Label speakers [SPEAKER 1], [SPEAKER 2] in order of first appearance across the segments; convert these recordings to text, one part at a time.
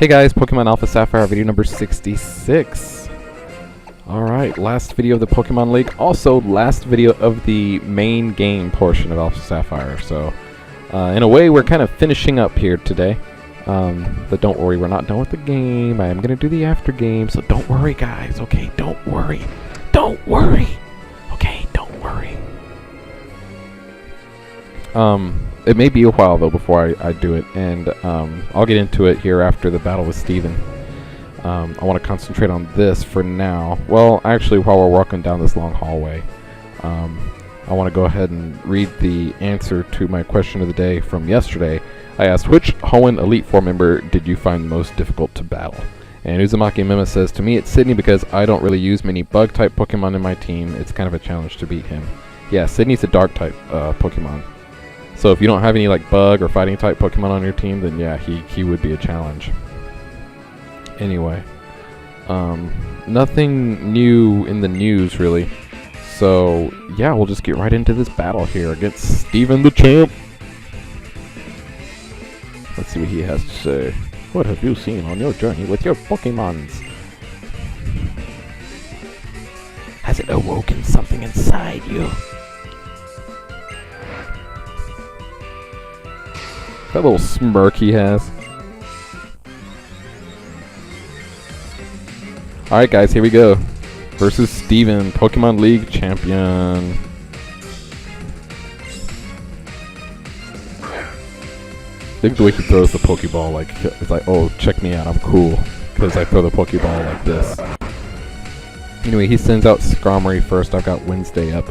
[SPEAKER 1] Hey guys, Pokemon Alpha Sapphire video number 66. Alright, last video of the Pokemon League, also last video of the main game portion of Alpha Sapphire. So, in a way, we're kind of finishing up here today. But don't worry, we're not done with the game. I am going to do the after game, so don't worry guys, okay? Don't worry. Don't worry! Okay, don't worry. It may be a while though before I do it, and I'll get into it here after the battle with Steven. I want to concentrate on this for now. Well, actually, while we're walking down this long hallway, I want to go ahead and read the answer to my question of the day from yesterday. I asked, which Hoenn Elite Four member did you find most difficult to battle? And Uzumaki Mima says, to me it's Sydney because I don't really use many bug-type Pokemon in my team. It's kind of a challenge to beat him. Yeah, Sydney's a dark-type Pokemon. So if you don't have any like bug or fighting type Pokemon on your team, then yeah, he would be a challenge. Anyway, nothing new in the news really. So yeah, we'll just get right into this battle here against Steven the Champ. Let's see what he has to say. What have you seen on your journey with your Pokemons? Has it awoken something inside you? That little smirk he has. Alright guys, here we go. Versus Steven, Pokemon League champion. I think the way he throws the Pokeball, like, it's like, oh, check me out, I'm cool. Because I throw the Pokeball like this. Anyway, he sends out Skarmory first. I've got Wednesday up.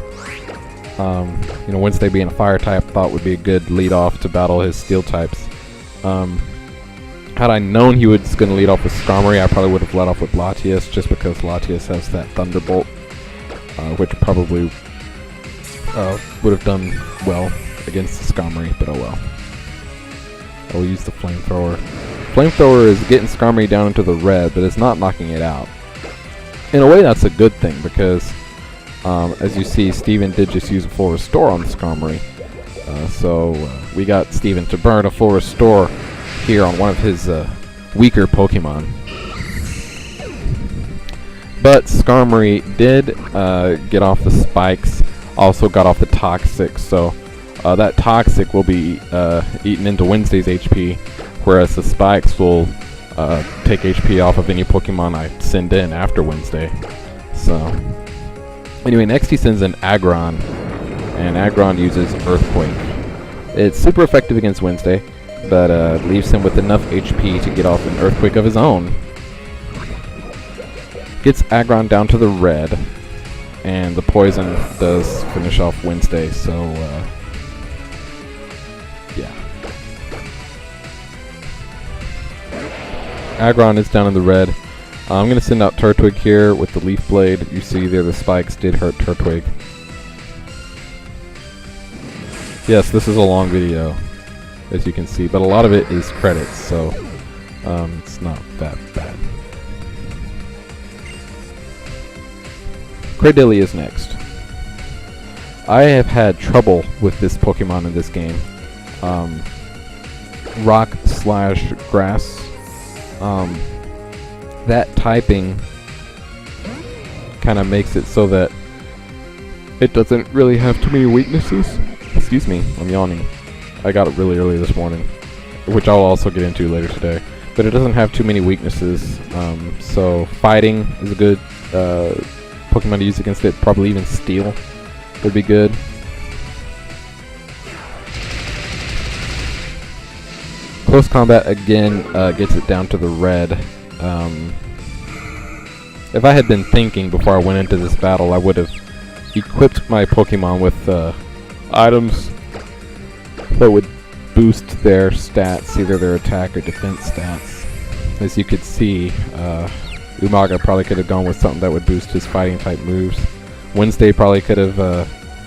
[SPEAKER 1] You know, Wednesday being a fire type, thought would be a good lead off to battle his steel types. Had I known he was going to lead off with Skarmory, I probably would have led off with Latias, just because Latias has that Thunderbolt, which probably would have done well against the Skarmory, but oh well. I'll use the Flamethrower. Flamethrower is getting Skarmory down into the red, but it's not knocking it out. In a way, that's a good thing, because as you see, Steven did just use a full restore on the Skarmory. So we got Steven to burn a full restore here on one of his weaker Pokemon. But Skarmory did get off the spikes, also got off the Toxic, so that Toxic will be eaten into Wednesday's HP, whereas the spikes will take HP off of any Pokemon I send in after Wednesday. So anyway, next he sends in Aggron, and Aggron uses Earthquake. It's super effective against Wednesday, but leaves him with enough HP to get off an Earthquake of his own. Gets Aggron down to the red, and the Poison does finish off Wednesday, so yeah. Aggron is down in the red. I'm going to send out Turtwig here with the Leaf Blade. You see there the spikes did hurt Turtwig. Yes, this is a long video, as you can see, but a lot of it is credits, so it's not that bad. Cradilly is next. I have had trouble with this Pokemon in this game. Rock/grass. That typing kind of makes it so that it doesn't really have too many weaknesses. Excuse me, I'm yawning. I got it really early this morning, which I'll also get into later today. But it doesn't have too many weaknesses, so fighting is a good Pokemon to use against it. Probably even Steel would be good. Close combat again gets it down to the red. If I had been thinking before I went into this battle, I would have equipped my Pokemon with items that would boost their stats, either their attack or defense stats. As you could see, Umaga probably could have gone with something that would boost his fighting type moves. Wednesday probably could have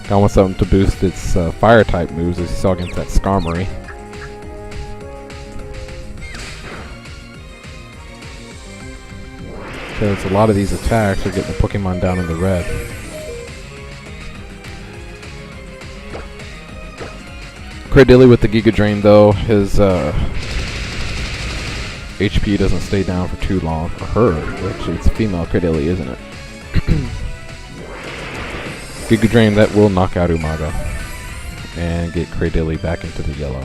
[SPEAKER 1] gone with something to boost its fire type moves, as you saw against that Skarmory. Because a lot of these attacks are getting the Pokemon down in the red. Cradilly with the Giga Drain though, his HP doesn't stay down for too long. For her, actually, it's female Cradily, isn't it? Giga Drain, that will knock out Umaga and get Cradily back into the yellow.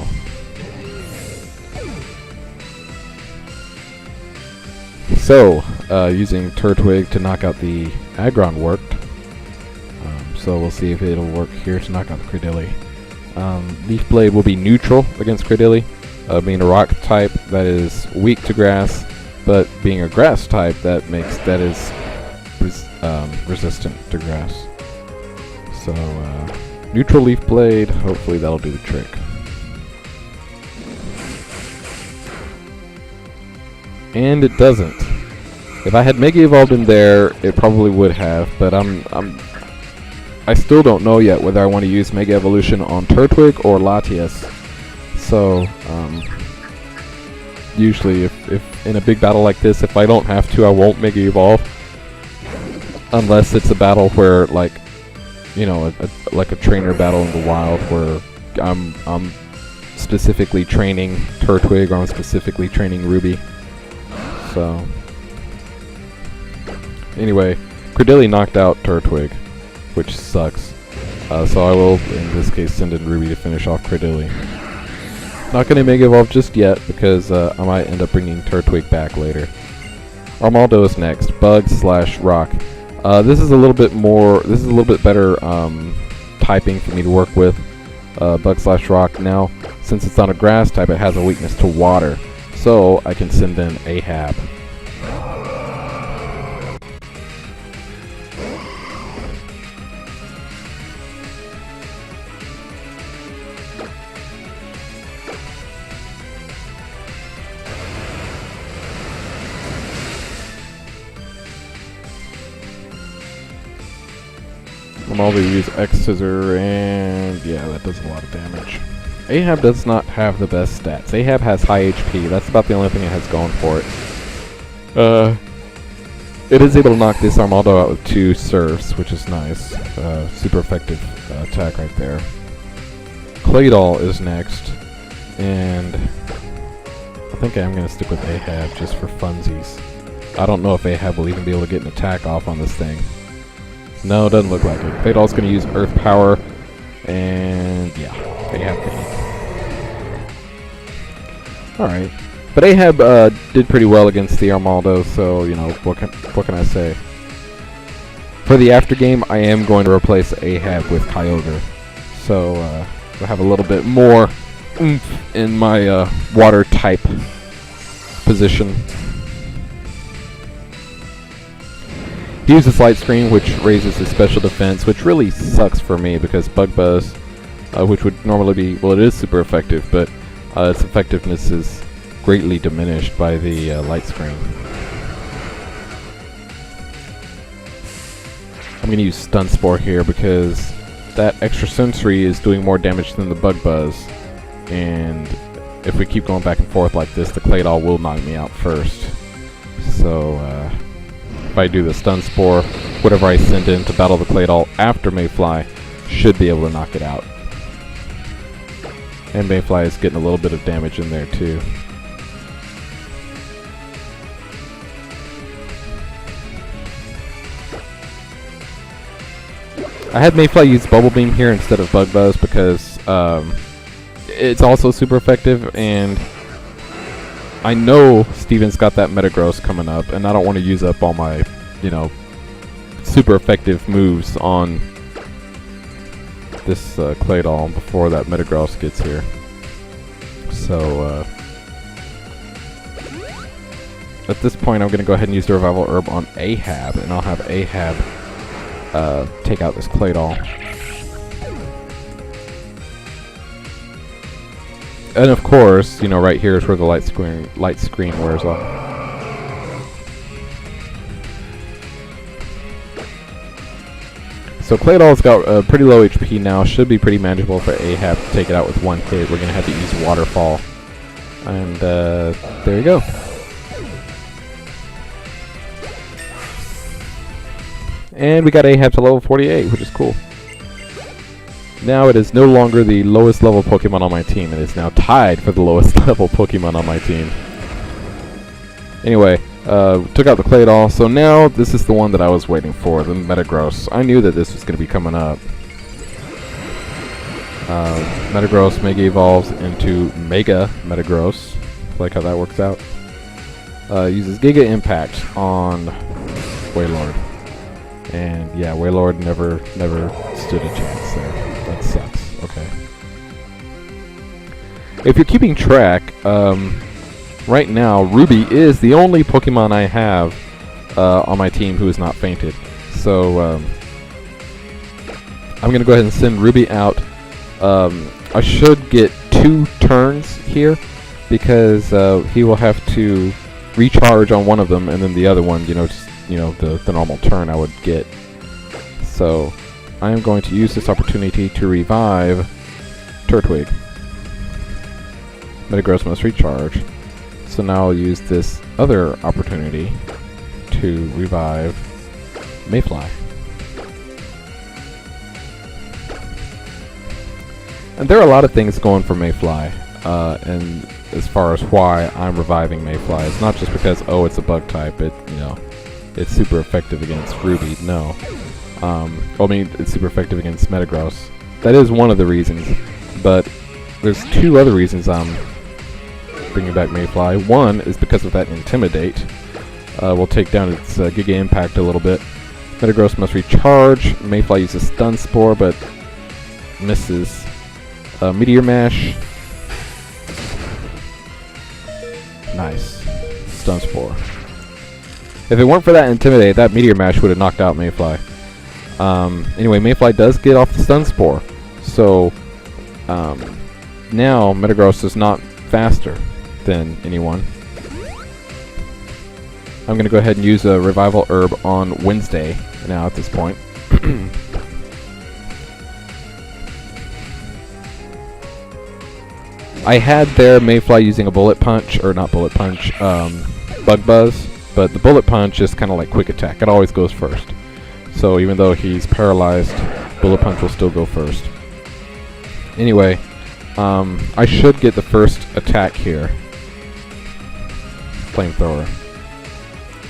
[SPEAKER 1] So, using Turtwig to knock out the Aggron worked. So we'll see if it'll work here to knock out the Cradily. Leaf Blade will be neutral against Cradily, being a rock type that is weak to grass, but being a grass type that is resistant to grass. So neutral Leaf Blade, hopefully that'll do the trick. And it doesn't. If I had Mega Evolved in there, it probably would have, but I still don't know yet whether I want to use Mega Evolution on Turtwig or Latias. So, usually if in a big battle like this, if I don't have to, I won't Mega Evolve. Unless it's a battle where, like, you know, like a trainer battle in the wild where I'm specifically training Turtwig or I'm specifically training Ruby. So, anyway, Cradily knocked out Turtwig, which sucks. So I will, in this case, send in Ruby to finish off Cradily. Not going to Mega Evolve just yet because I might end up bringing Turtwig back later. Armaldo is next. Bug/Rock. This is a little bit more. This is a little bit better typing for me to work with. Bug/Rock. Now, since it's on a grass type, it has a weakness to water, so I can send in Ahab. I'm also use X Scissor, and yeah, that does a lot of damage. Ahab does not have the best stats. Ahab has high HP. That's about the only thing it has going for it. It is able to knock this Armaldo out with 2 Surfs, which is nice. Super effective attack right there. Claydol is next, and I think I am going to stick with Ahab just for funsies. I don't know if Ahab will even be able to get an attack off on this thing. No, it doesn't look like it. Claydol's going to use Earth Power, and yeah, Ahab can hit. Alright. But Ahab did pretty well against the Armaldo, so, you know, what can I say? For the after game, I am going to replace Ahab with Kyogre. So, we'll have a little bit more oomph in my water type position. He uses Light Screen, which raises his special defense, which really sucks for me because Bug Buzz, which would normally be, well, it is super effective, but its effectiveness is greatly diminished by the Light Screen. I'm going to use Stun Spore here because that extra sensory is doing more damage than the Bug Buzz, and if we keep going back and forth like this, the Claydol will knock me out first. So, if I do the Stun Spore, whatever I send in to battle the Claydol after Mayfly should be able to knock it out. And Mayfly is getting a little bit of damage in there too. I had Mayfly use Bubble Beam here instead of Bug Buzz because it's also super effective, and I know Steven's got that Metagross coming up, and I don't want to use up all my, you know, super effective moves on this Claydol before that Metagross gets here. So, at this point, I'm going to go ahead and use the Revival Herb on Ahab, and I'll have Ahab take out this Claydol. And of course, you know, right here is where the light screen wears off. So Claydol's got pretty low HP now. Should be pretty manageable for Ahab to take it out with one hit. We're going to have to use Waterfall. And there you go. And we got Ahab to level 48, which is cool. Now it is no longer the lowest level Pokemon on my team. It is now tied for the lowest level Pokemon on my team. Anyway, took out the Claydol, so now this is the one that I was waiting for, the Metagross. I knew that this was going to be coming up. Metagross Mega evolves into Mega Metagross. Like how that works out. Uses Giga Impact on Wailord. And yeah, Wailord never stood a chance there. That sucks. Okay. If you're keeping track, right now, Ruby is the only Pokemon I have on my team who is not fainted. So I'm going to go ahead and send Ruby out. I should get 2 turns here because he will have to recharge on one of them, and then the other one, the normal turn I would get. So I am going to use this opportunity to revive Turtwig. Metagross must recharge. So now I'll use this other opportunity to revive Mayfly. And there are a lot of things going for Mayfly, and as far as why I'm reviving Mayfly, it's not just because, oh, it's a bug type, it's super effective against Ruby. No. It's super effective against Metagross. That is one of the reasons, but there's 2 other reasons I'm bringing back Mayfly. One is because of that Intimidate. We'll take down its Giga Impact a little bit. Metagross must recharge. Mayfly uses Stun Spore, but misses. Meteor Mash. Nice. Stun Spore. If it weren't for that Intimidate, that Meteor Mash would have knocked out Mayfly. Anyway, Mayfly does get off the Stun Spore. So, now Metagross is not faster than anyone. I'm going to go ahead and use a Revival Herb on Wednesday now at this point. I had their Mayfly using a Bullet Punch, or not Bullet Punch, Bug Buzz, but the Bullet Punch is kind of like Quick Attack. It always goes first. So even though he's paralyzed, Bullet Punch will still go first. Anyway, I should get the first attack here. Flamethrower.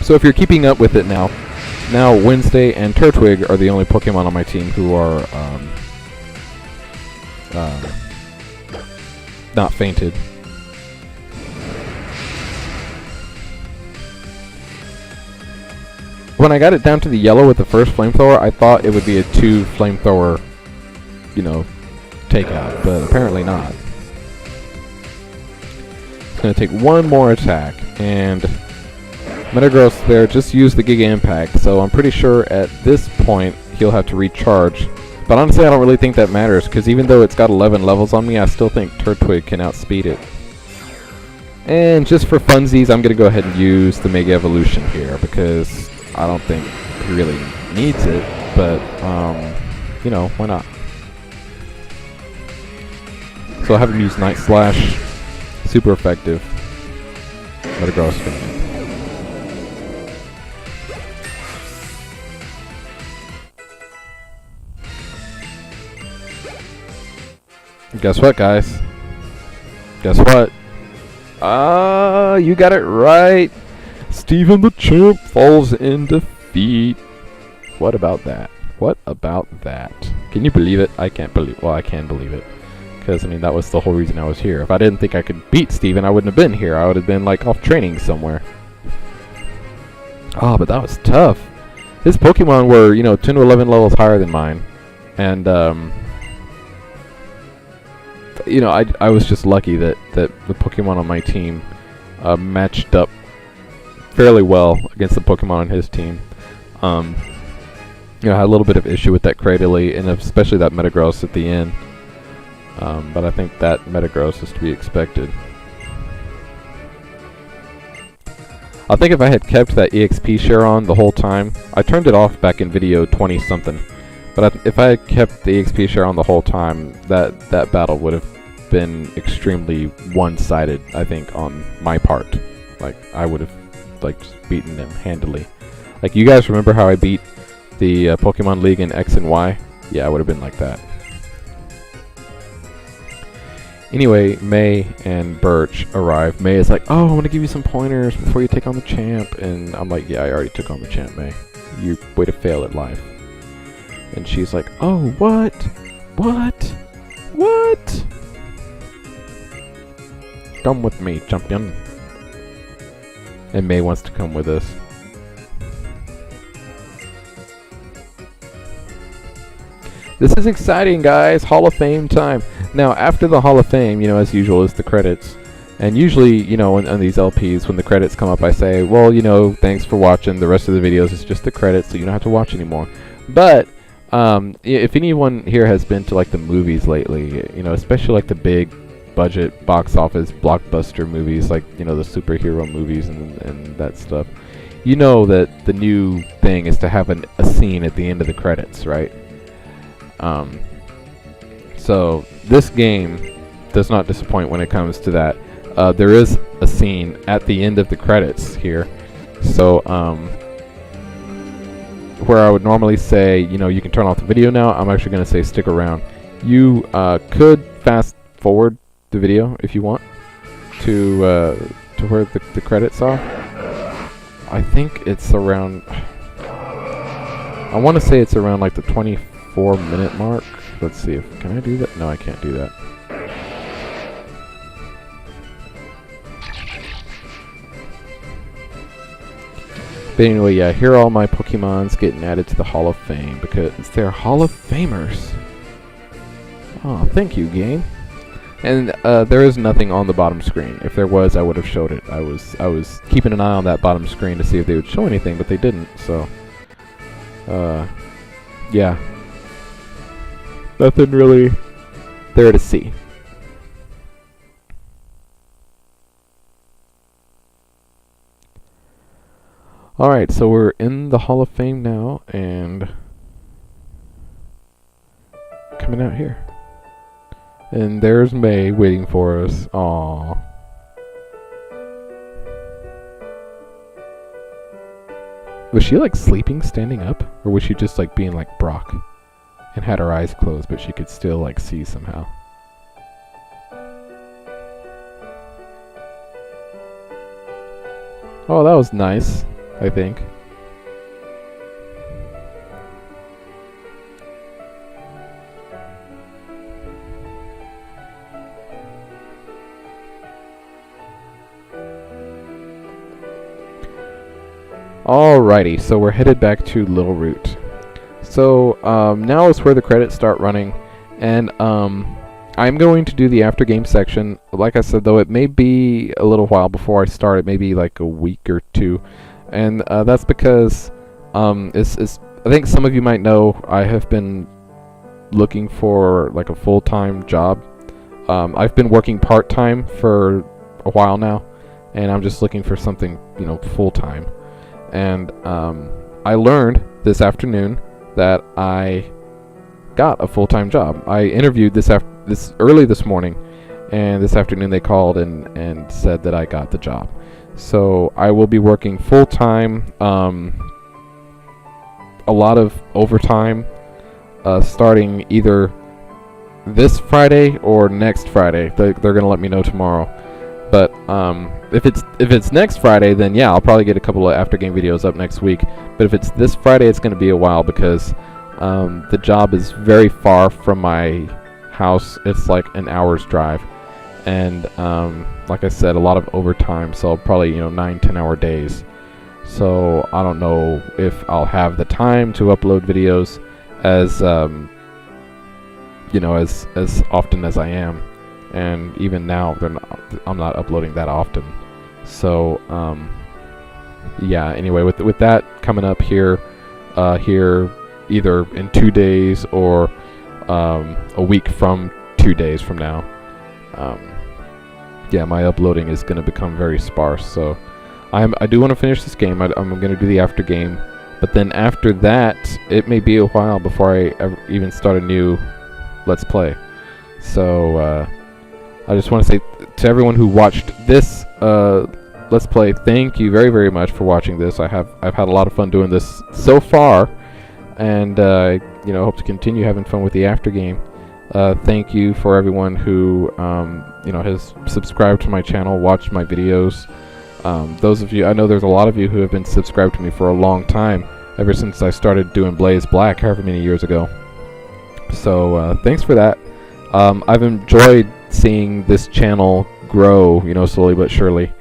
[SPEAKER 1] So if you're keeping up with it now Wednesday and Turtwig are the only Pokemon on my team who are not fainted. When I got it down to the yellow with the first Flamethrower, I thought it would be a 2 Flamethrower, takeout, but apparently not. It's going to take one more attack, and Metagross there just used the Giga Impact, so I'm pretty sure at this point he'll have to recharge. But honestly, I don't really think that matters, because even though it's got 11 levels on me, I still think Turtwig can outspeed it. And just for funsies, I'm going to go ahead and use the Mega Evolution here, because I don't think he really needs it, but, why not? So I'll have him use Night Slash. Super effective. Metagross fainted. Guess what, guys? Guess what? You got it right. Steven the Champ falls in defeat. What about that? What about that? Can you believe it? I can't believe. Well, I can believe it, because that was the whole reason I was here. If I didn't think I could beat Steven, I wouldn't have been here. I would have been like off training somewhere. Oh, but that was tough. His Pokemon were 10 to 11 levels higher than mine, and I was just lucky that the Pokemon on my team matched up fairly well against the Pokemon on his team. I had a little bit of issue with that Cradily, and especially that Metagross at the end. But I think that Metagross is to be expected. I think if I had kept that EXP share on the whole time, I turned it off back in video 20-something. But if I had kept the EXP share on the whole time, that battle would have been extremely one-sided, I think, on my part. Like, I would have just beaten them handily. Like, you guys remember how I beat the Pokemon League in X and Y? Yeah, I would have been like that. Anyway, May and Birch arrive. May is like, oh, I want to give you some pointers before you take on the champ. And I'm like, yeah, I already took on the champ, May. You way to fail at life. And she's like, oh, what? What? What? Come with me, champion. And May wants to come with us. This is exciting, guys. Hall of Fame time. Now, after the Hall of Fame, you know, as usual, is the credits. And usually, you know, on these LPs, when the credits come up, I say, well, you know, thanks for watching. The rest of the videos is just the credits, so you don't have to watch anymore. But if anyone here has been to, like, the movies lately, you know, especially, like, the big budget box office blockbuster movies, like, you know, the superhero movies and that stuff, you know that the new thing is to have a scene at the end of the credits, right? So this game does not disappoint when it comes to that. There is a scene at the end of the credits here. So where I would normally say, you know, you can turn off the video now, I'm actually going to say stick around. You could fast forward the video if you want to where the credits are. I think it's around, I want to say it's around like the 24-minute mark. Let's see if, can I do that? No, I can't do that. But anyway, yeah, here are all my Pokemons getting added to the Hall of Fame because they're Hall of Famers. Oh, thank you, game. And there is nothing on the bottom screen. If there was, I would have showed it. I was keeping an eye on that bottom screen to see if they would show anything, but they didn't. So, yeah. Nothing really there to see. Alright, so we're in the Hall of Fame now, and coming out here. And there's May waiting for us. Aww. Was she like sleeping, standing up? Or was she just like being like Brock? And had her eyes closed, but she could still like see somehow. Oh, that was nice, I think. Alrighty, so we're headed back to Little Root. So now is where the credits start running, and I'm going to do the after game section. Like I said, though, it may be a little while before I start. It may be like a week or two, and that's because I think some of you might know I have been looking for like a full-time job. I've been working part-time for a while now, and I'm just looking for something, you know, full-time. And I learned this afternoon that I got a full-time job. I interviewed this early this morning, and this afternoon they called and said that I got the job. So I will be working full-time, a lot of overtime, starting either this Friday or next Friday. They're gonna let me know tomorrow. But if it's next Friday, then yeah, I'll probably get a couple of after game videos up next week. But if it's this Friday, it's going to be a while because the job is very far from my house. It's like an hour's drive, and like I said, a lot of overtime. So probably 9-10 hour days. So I don't know if I'll have the time to upload videos as as often as I am. And even now, I'm not uploading that often. So, yeah. Anyway, with that coming up here either in 2 days or a week from 2 days from now, yeah, my uploading is going to become very sparse. So, I do want to finish this game. I'm going to do the after game, but then after that, it may be a while before I ever even start a new Let's Play. So, I just want to say to everyone who watched this Let's Play, thank you very, very much for watching this. I've had a lot of fun doing this so far, and hope to continue having fun with the after game. Thank you for everyone who has subscribed to my channel, watched my videos. Those of you, I know there's a lot of you who have been subscribed to me for a long time, ever since I started doing Blaze Black, however many years ago. So thanks for that. I've enjoyed seeing this channel grow, slowly but surely,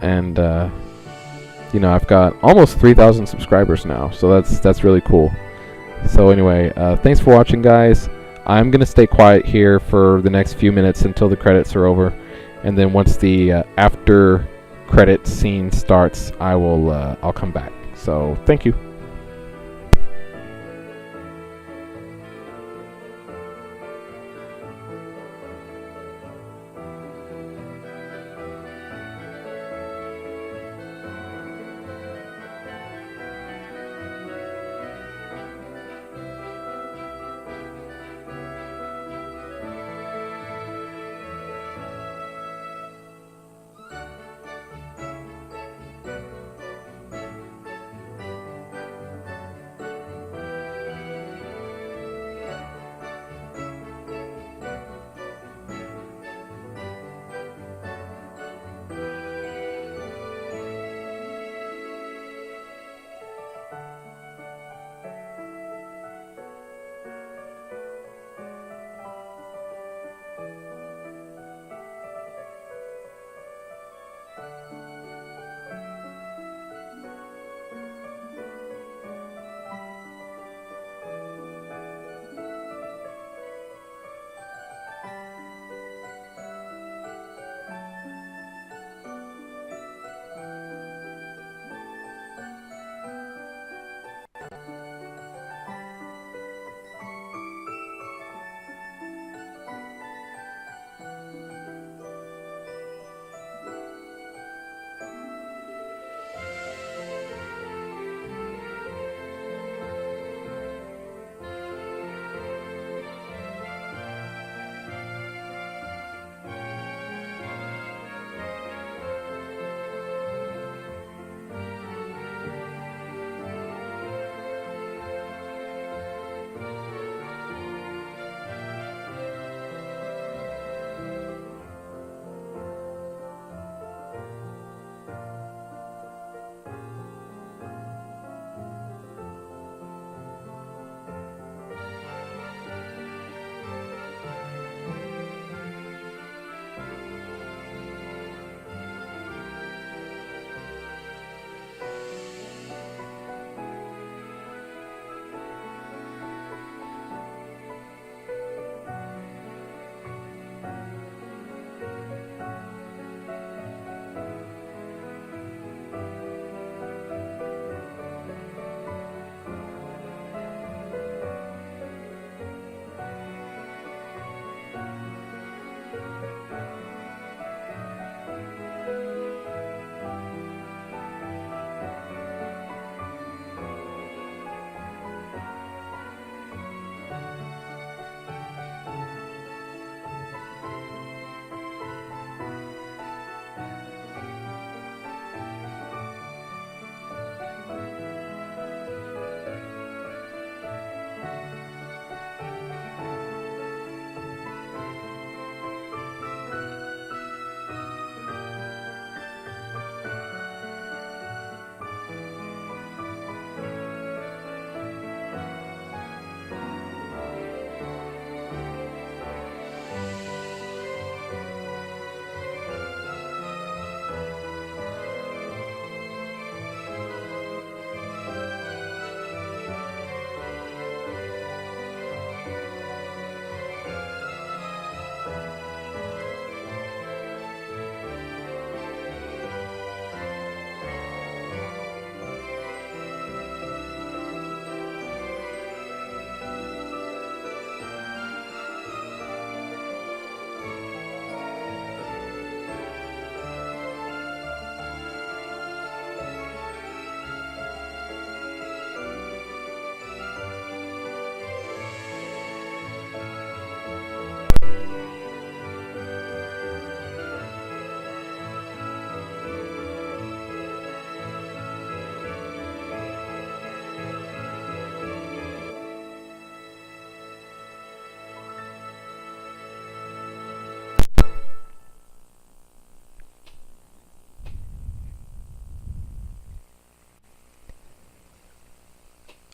[SPEAKER 1] and I've got almost 3,000 subscribers now, so that's really cool. So anyway, thanks for watching, guys. I'm gonna stay quiet here for the next few minutes until the credits are over, and then once the after credit scene starts, I'll come back. So thank you.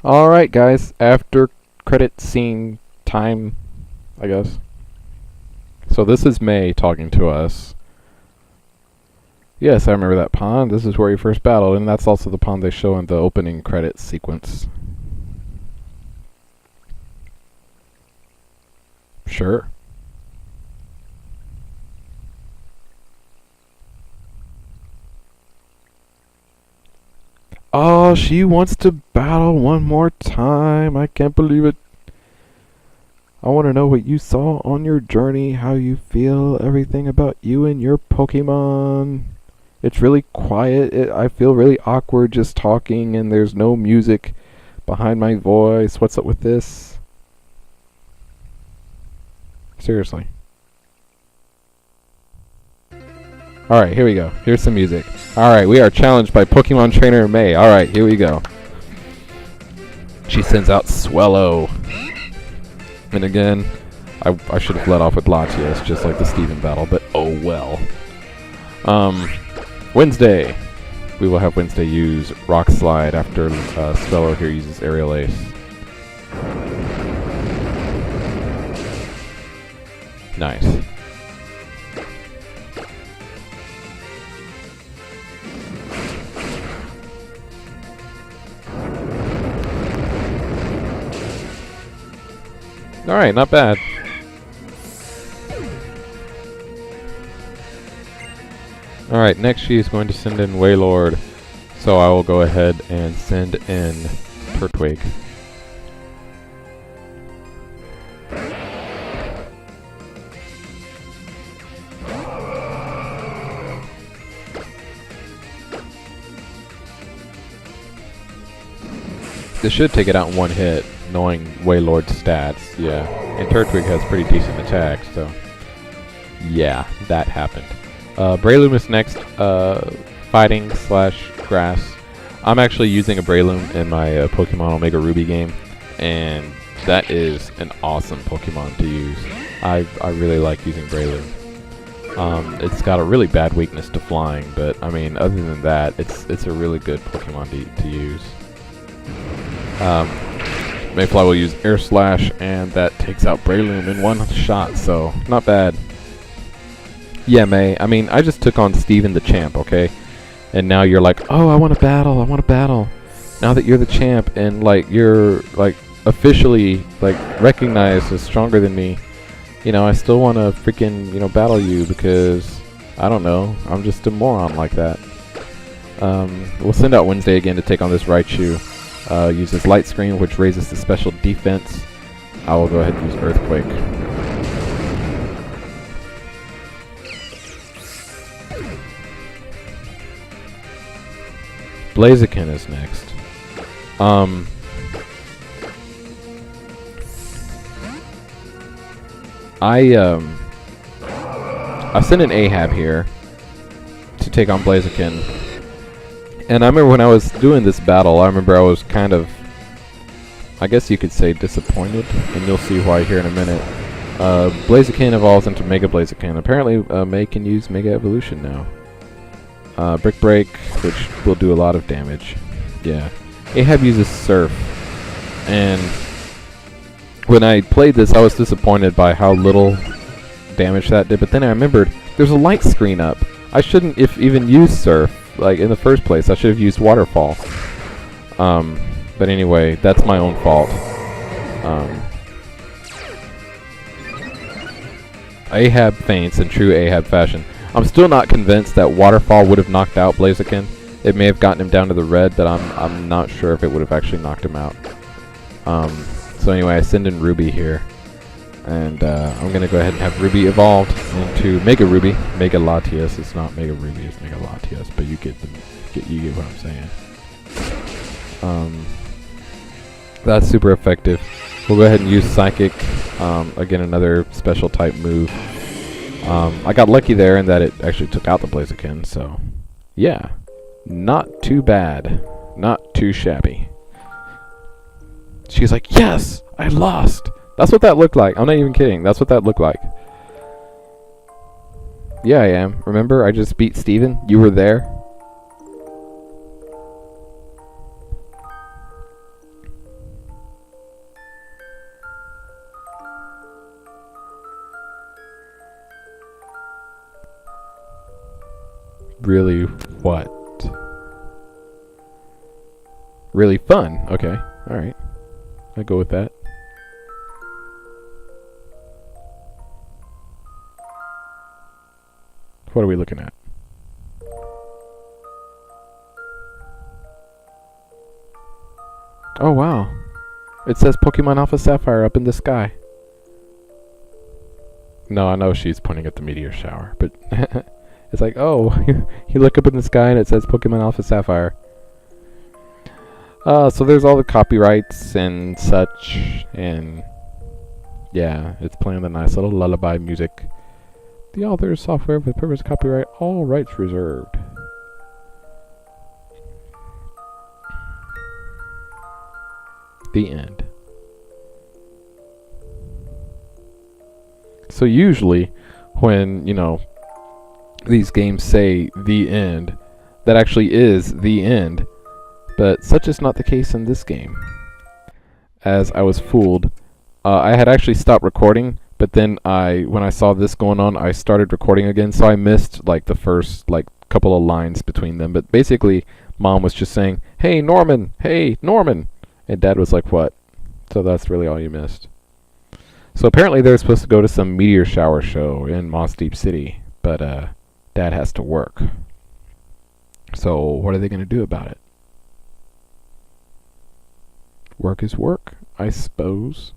[SPEAKER 1] Alright, guys. After credit scene time, I guess. So this is May talking to us. Yes, I remember that pond. This is where you first battled, and that's also the pond they show in the opening credits sequence. Sure. Oh, she wants to battle one more time. I can't believe it. I want to know what you saw on your journey, how you feel, everything about you and your Pokemon. It's really quiet. I feel really awkward just talking, and there's no music behind my voice. What's up with this? Seriously. Alright, here we go. Here's some music. Alright, we are challenged by Pokemon Trainer May. Alright, here we go. She sends out Swellow. And again, I should have let off with Latias, just like the Steven battle, but oh well. Wednesday. We will have Wednesday use Rock Slide after Swellow here uses Aerial Ace. Nice. Alright, not bad. Alright, next she is going to send in Wailord, so I will go ahead and send in Turtwig. This should take it out in one hit, knowing Wailord's stats, yeah. And Turtwig has pretty decent attacks, so yeah, that happened. Breloom is next, fighting / grass. I'm actually using a Breloom in my Pokemon Omega Ruby game, and that is an awesome Pokemon to use. I really like using Breloom. It's got a really bad weakness to flying, but I mean, other than that, it's a really good Pokemon to use. Mayfly will use Air Slash, and that takes out Breloom in one shot, so not bad. Yeah, May, I mean, I just took on Steven the champ, okay? And now you're like, oh, I want to battle, Now that you're the champ, and, like, you're, like, officially, like, recognized as stronger than me, you know, I still want to freaking, you know, battle you because, I don't know, I'm just a moron like that. We'll send out Wednesday again to take on this Raichu. Uses Light Screen, which raises the special defense. I will go ahead and use Earthquake. Blaziken is next. I sent an Ahab here to take on Blaziken. And I remember when I was doing this battle, I remember I was kind of, I guess you could say, disappointed, and you'll see why here in a minute. Blaziken evolves into Mega Blaziken. Apparently, May can use Mega Evolution now. Brick Break, which will do a lot of damage. Yeah. Ahab uses Surf, and when I played this, I was disappointed by how little damage that did, but then I remembered there's a light screen up. I shouldn't even use Surf. Like, in the first place, I should have used Waterfall. But anyway, that's my own fault. Ahab faints in true Ahab fashion. I'm still not convinced that Waterfall would have knocked out Blaziken. It may have gotten him down to the red, but I'm not sure if it would have actually knocked him out. So anyway, I send in Ruby here. And I'm going to go ahead and have Ruby evolved into Mega Ruby. Mega Latias. It's not Mega Ruby, it's Mega Latias, but you get what I'm saying. That's super effective. We'll go ahead and use Psychic. Again, another special type move. I got lucky there in that it actually took out the Blaziken, so yeah. Not too bad. Not too shabby. She's like, yes! I lost! That's what that looked like. I'm not even kidding. That's what that looked like. Yeah, I am. Remember, I just beat Steven? You were there? Really what? Really fun. Okay. Alright. I'll go with that. What are we looking at? Oh wow. It says Pokemon Alpha Sapphire up in the sky. No, I know she's pointing at the meteor shower, but it's like, oh, you look up in the sky and it says Pokemon Alpha Sapphire. So there's all the copyrights and such, and yeah, it's playing the nice little lullaby music. The author's software with purpose copyright, all rights reserved. The end. So usually, when, these games say the end, that actually is the end. But such is not the case in this game. As I was fooled. I had actually stopped recording, but then when I saw this going on, I started recording again, so I missed the first couple of lines between them. But basically, Mom was just saying, "Hey Norman, hey Norman," and Dad was like, "What?" So that's really all you missed. So apparently they're supposed to go to some meteor shower show in Moss Deep City, but Dad has to work. So what are they going to do about it? Work is work, I suppose.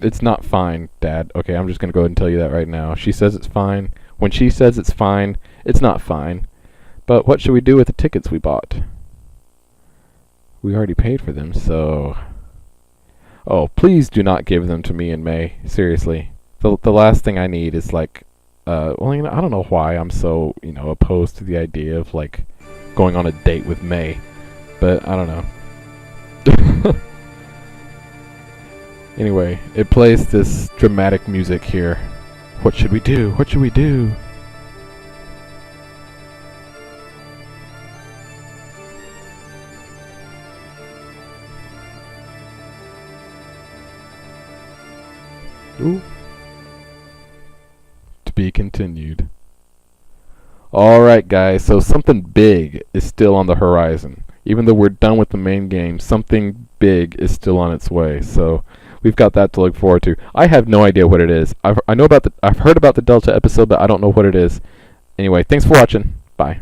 [SPEAKER 1] It's not fine, Dad. Okay, I'm just going to go ahead and tell you that right now. She says it's fine. When she says it's fine, it's not fine. But what should we do with the tickets we bought? We already paid for them, so... Oh, please do not give them to me in May. Seriously. The last thing I need is I don't know why I'm so, opposed to the idea of, going on a date with May. But, I don't know. Anyway, it plays this dramatic music here. What should we do? What should we do? Ooh. To be continued. Alright guys, so something big is still on the horizon. Even though we're done with the main game, something big is still on its way. So we've got that to look forward to. I have no idea what it is. I've heard about the Delta episode, but I don't know what it is. Anyway, thanks for watching. Bye.